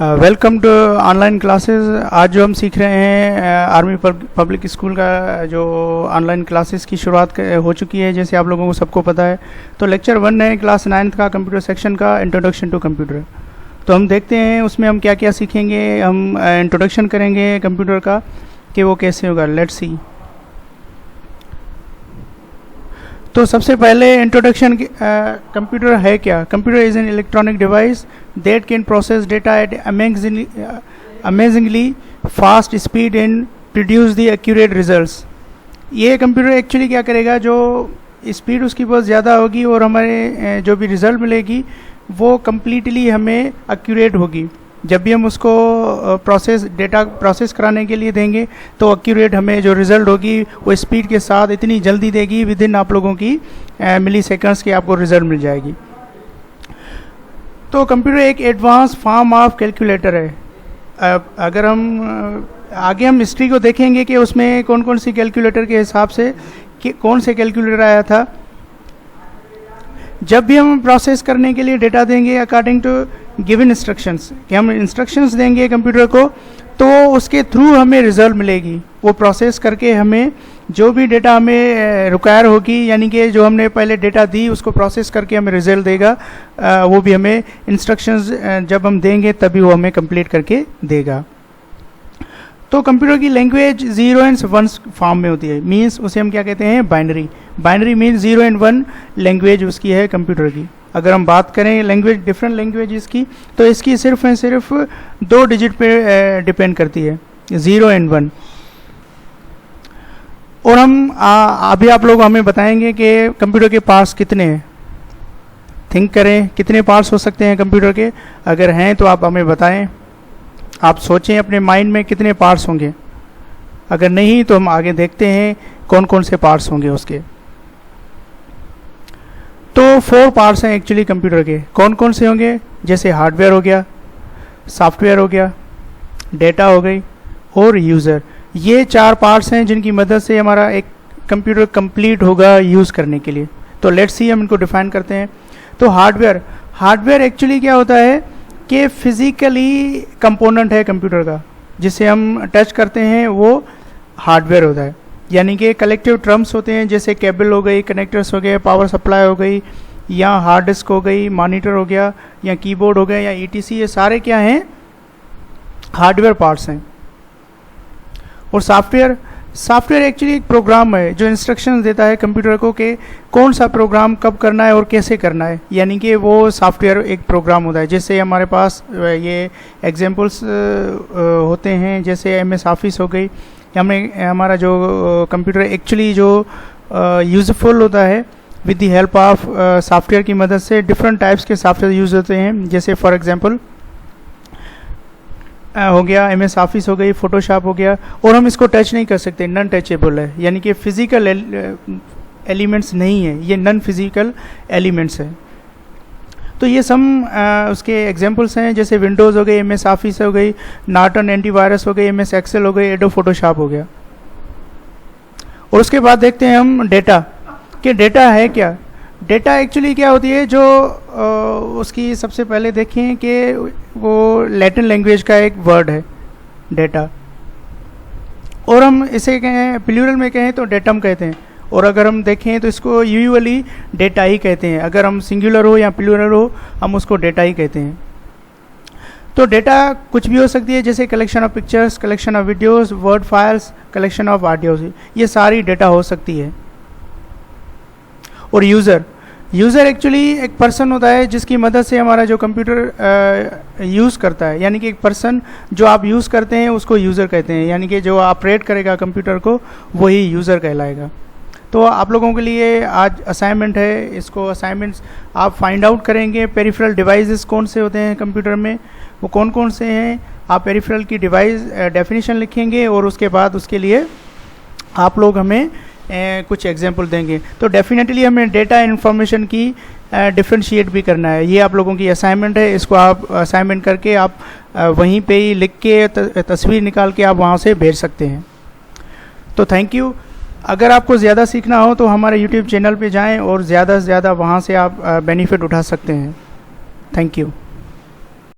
Welcome to online classes. आज जो हम सीख रहे हैं आर्मी पब्लिक स्कूल का जो ऑनलाइन क्लासेस की शुरुआत हो चुकी है, जैसे आप लोगों को सबको पता है। तो लेक्चर 1 है क्लास 9th का कंप्यूटर सेक्शन का, इंट्रोडक्शन टू कंप्यूटर। तो हम देखते हैं उसमें हम क्या क्या सीखेंगे। हम इंट्रोडक्शन करेंगे कंप्यूटर का कि वो कैसे होगा। Let's see. तो सबसे पहले इंट्रोडक्शन, कंप्यूटर है क्या। Computer is an electronic device that can process data eight amazingly fast speed and produce the accurate results. ये कंप्यूटर एक्चुअली क्या करेगा, जो स्पीड उसकी बहुत ज़्यादा होगी और हमारे जो भी रिज़ल्ट मिलेगी वो कम्प्लीटली हमें एक्यूरेट होगी। जब भी हम उसको डेटा प्रोसेस कराने के लिए देंगे तो एक्यूरेट हमें जो रिज़ल्ट होगी वो स्पीड के साथ इतनी जल्दी देगी, विद इन आप लोगों की मिली सेकेंड्स की आपको रिज़ल्ट मिल जाएगी। तो कंप्यूटर एक एडवांस फॉर्म ऑफ कैलकुलेटर है। अगर हम आगे हम हिस्ट्री को देखेंगे कि उसमें कौन कौन सी कैलकुलेटर के हिसाब से कौन से कैलकुलेटर आया था। जब भी हम प्रोसेस करने के लिए डेटा देंगे अकॉर्डिंग टू गिवन इंस्ट्रक्शंस, कि हम इंस्ट्रक्शंस देंगे कंप्यूटर को तो उसके थ्रू हमें रिजल्ट मिलेगी। वो प्रोसेस करके हमें जो भी डेटा हमें रिक्वायर होगी, यानी कि जो हमने पहले डेटा दी उसको प्रोसेस करके हमें रिजल्ट देगा, वो भी हमें इंस्ट्रक्शंस जब हम देंगे तभी वो हमें कंप्लीट करके देगा। तो कंप्यूटर की लैंग्वेज 0 एंड 1 फॉर्म में होती है। मीन्स उसे हम क्या कहते हैं, binary. Binary means 0 and 1 language उसकी है कंप्यूटर की। अगर हम बात करें लैंग्वेज, डिफरेंट लैंग्वेज की, तो इसकी सिर्फ एंड सिर्फ 2 डिजिट पे डिपेंड करती है, 0 एंड 1। और हम अभी आप लोग हमें बताएंगे कि कंप्यूटर के पार्ट्स कितने हैं। थिंक करें कितने पार्ट्स हो सकते हैं कंप्यूटर के। अगर हैं तो आप हमें बताएं। आप सोचें अपने माइंड में कितने पार्ट्स होंगे। अगर नहीं तो हम आगे देखते हैं कौन कौन से पार्ट्स होंगे उसके। तो 4 पार्ट्स हैं एक्चुअली कंप्यूटर के। कौन कौन से होंगे, जैसे हार्डवेयर हो गया, सॉफ्टवेयर हो गया, डेटा हो गई और यूज़र। ये 4 पार्ट्स हैं जिनकी मदद से हमारा एक कंप्यूटर कंप्लीट होगा यूज़ करने के लिए। तो लेट्स सी, हम इनको डिफाइन करते हैं। तो हार्डवेयर एक्चुअली क्या होता है कि फिज़िकली कंपोनेंट है कंप्यूटर का, जिसे हम टच करते हैं वो हार्डवेयर होता है। यानी कि कलेक्टिव टर्म्स होते हैं, जैसे केबल हो गई, कनेक्टर्स हो गए, पावर सप्लाई हो गई, या हार्ड डिस्क हो गई, मॉनिटर हो गया, या कीबोर्ड हो गया, या ईटीसी। ये सारे क्या हैं, हार्डवेयर पार्ट्स हैं। और सॉफ्टवेयर एक्चुअली एक प्रोग्राम है जो इंस्ट्रक्शंस देता है कंप्यूटर को कि कौन सा प्रोग्राम कब करना है और कैसे करना है। यानी कि वो सॉफ्टवेयर एक प्रोग्राम होता है। जैसे हमारे पास ये एग्जांपल्स होते हैं, जैसे एमएस ऑफिस हो गई। हमारा जो कंप्यूटर एक्चुअली जो यूजफुल होता है with the help of software की मदद से डिफरेंट टाइप्स के सॉफ्टवेयर यूज़ होते हैं। जैसे फॉर एग्जांपल हो गया एमएस ऑफिस हो गई, फोटोशॉप हो गया। और हम इसको टच नहीं कर सकते, नॉन टचेबल है, यानी कि फिजिकल एलिमेंट्स नहीं है, ये नॉन फिजिकल एलिमेंट्स है। तो ये सम उसके एग्जांपल्स हैं, जैसे विंडोज़ हो गई, एमएस ऑफिस हो गई, नॉर्टन एंटीवायरस हो गई, एमएस एक्सेल हो गई, एडोब फोटोशॉप हो गया। और उसके बाद देखते हैं हम डेटा, कि डेटा है क्या। डेटा एक्चुअली क्या होती है, जो उसकी सबसे पहले देखें कि वो लैटिन लैंग्वेज का एक वर्ड है डेटा। और हम इसे कहें प्लूरल में कहें तो डेटम कहते हैं, और अगर हम देखें तो इसको यूजुअली डेटा ही कहते हैं। अगर हम सिंगुलर हो या प्लूरल हो, हम उसको डेटा ही कहते हैं। तो डेटा कुछ भी हो सकती है, जैसे collection of pictures, collection of videos, word files, collection of audios, ये सारी डेटा हो सकती है। और यूज़र एक्चुअली एक पर्सन होता है जिसकी मदद से हमारा जो कंप्यूटर यूज़ करता है। यानी कि एक पर्सन जो आप यूज़ करते हैं उसको यूज़र कहते हैं, यानी कि जो ऑपरेट करेगा कंप्यूटर को वही यूज़र कहलाएगा। तो आप लोगों के लिए आज असाइनमेंट है, इसको असाइनमेंट्स आप फाइंड आउट करेंगे। पेरिफेरल डिवाइसेस कौन से होते हैं कंप्यूटर में, वो कौन कौन से हैं। आप पेरिफेरल की डिवाइस डेफिनेशन लिखेंगे और उसके बाद उसके लिए आप लोग हमें कुछ एग्जाम्पल देंगे। तो डेफिनेटली हमें डेटा इन्फॉर्मेशन की डिफ्रेंशिएट भी करना है। ये आप लोगों की असाइनमेंट है, इसको आप असाइनमेंट करके आप वहीं पे ही लिख के तस्वीर निकाल के आप वहाँ से भेज सकते हैं। तो थैंक यू। अगर आपको ज़्यादा सीखना हो तो हमारे यूट्यूब चैनल पे जाएं और ज़्यादा से ज़्यादा वहाँ से आप बेनिफिट उठा सकते हैं। Thank you.